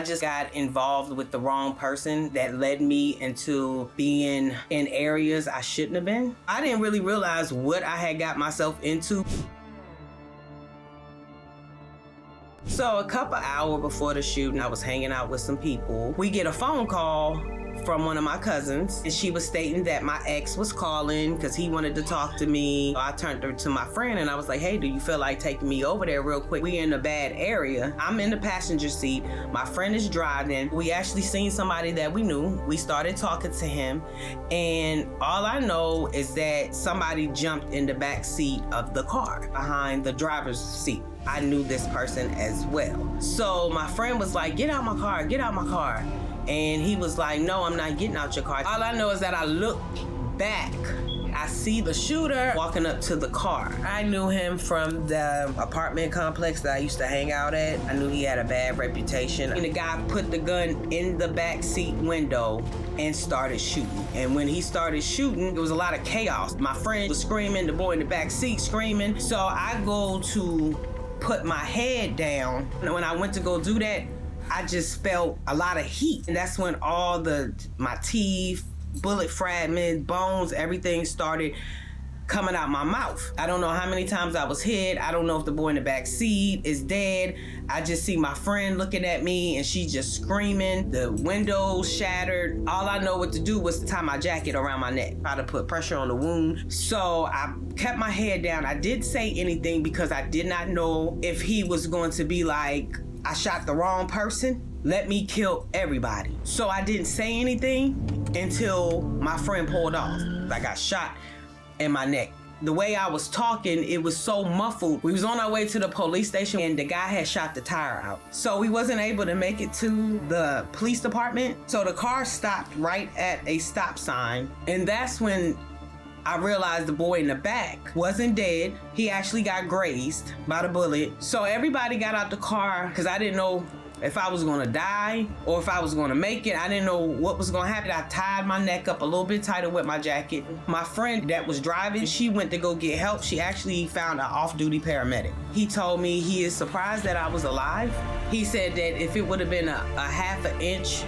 I just got involved with the wrong person that led me into being in areas I shouldn't have been. I didn't really realize what I had got myself into. So a couple hours before the shooting, I was hanging out with some people. We get a phone call from one of my cousins, and she was stating that my ex was calling because he wanted to talk to me. I turned her to my friend and I was like, hey, do you feel like taking me over there real quick? We in a bad area. I'm in the passenger seat. My friend is driving. We actually seen somebody that we knew. We started talking to him, and all I know is that somebody jumped in the back seat of the car behind the driver's seat. I knew this person as well. So my friend was like, get out my car, get out my car. And he was like, no, I'm not getting out your car. All I know is that I look back. I see the shooter walking up to the car. I knew him from the apartment complex that I used to hang out at. I knew he had a bad reputation. And the guy put the gun in the back seat window and started shooting. And when he started shooting, there was a lot of chaos. My friend was screaming, the boy in the back seat screaming. So I go to put my head down. And when I went to go do that, I just felt a lot of heat. And that's when all my teeth, bullet fragments, bones, everything started coming out my mouth. I don't know how many times I was hit. I don't know if the boy in the back seat is dead. I just see my friend looking at me and she just screaming. The windows shattered. All I know what to do was to tie my jacket around my neck, try to put pressure on the wound. So I kept my head down. I didn't say anything because I did not know if he was going to be like, I shot the wrong person, let me kill everybody. So I didn't say anything until my friend pulled off. I got shot in my neck. The way I was talking, it was so muffled. We was on our way to the police station and the guy had shot the tire out. So we wasn't able to make it to the police department. So the car stopped right at a stop sign. And that's when I realized the boy in the back wasn't dead. He actually got grazed by the bullet. So everybody got out the car because I didn't know if I was gonna die or if I was gonna make it. I didn't know what was gonna happen. I tied my neck up a little bit tighter with my jacket. My friend that was driving, she went to go get help. She actually found an off-duty paramedic. He told me he is surprised that I was alive. He said that if it would have been a half an inch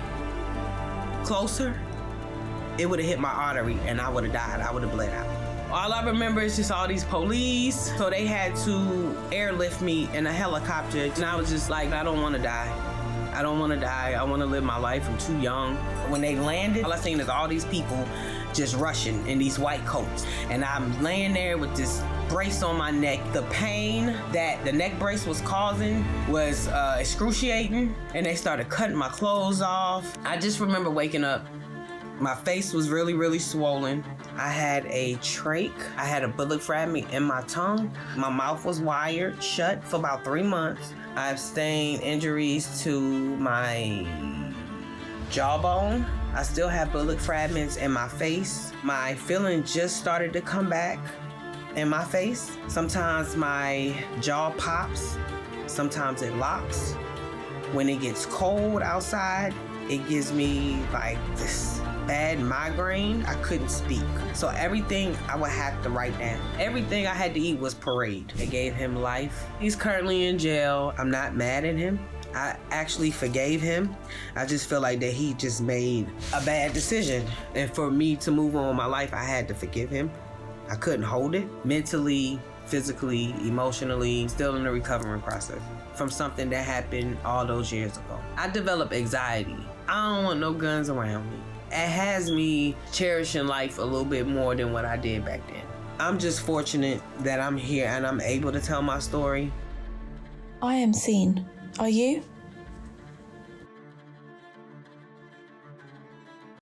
closer, it would have hit my artery and I would have died. I would have bled out. All I remember is just all these police. So they had to airlift me in a helicopter. And I was just like, I don't want to die. I don't want to die. I want to live my life. I'm too young. When they landed, all I seen is all these people just rushing in these white coats. And I'm laying there with this brace on my neck. The pain that the neck brace was causing was excruciating. And they started cutting my clothes off. I just remember waking up. My face was really, really swollen. I had a trach. I had a bullet fragment in my tongue. My mouth was wired shut for about 3 months. I've sustained injuries to my jawbone. I still have bullet fragments in my face. My feeling just started to come back in my face. Sometimes my jaw pops. Sometimes it locks. When it gets cold outside, it gives me like this bad migraine. I couldn't speak. So everything I would have to write down. Everything I had to eat was parade. They gave him life. He's currently in jail. I'm not mad at him. I actually forgave him. I just feel like that he just made a bad decision. And for me to move on with my life, I had to forgive him. I couldn't hold it. Mentally, physically, emotionally, still in the recovering process from something that happened all those years ago. I developed anxiety. I don't want no guns around me. It has me cherishing life a little bit more than what I did back then. I'm just fortunate that I'm here and I'm able to tell my story. I am seen. Are you?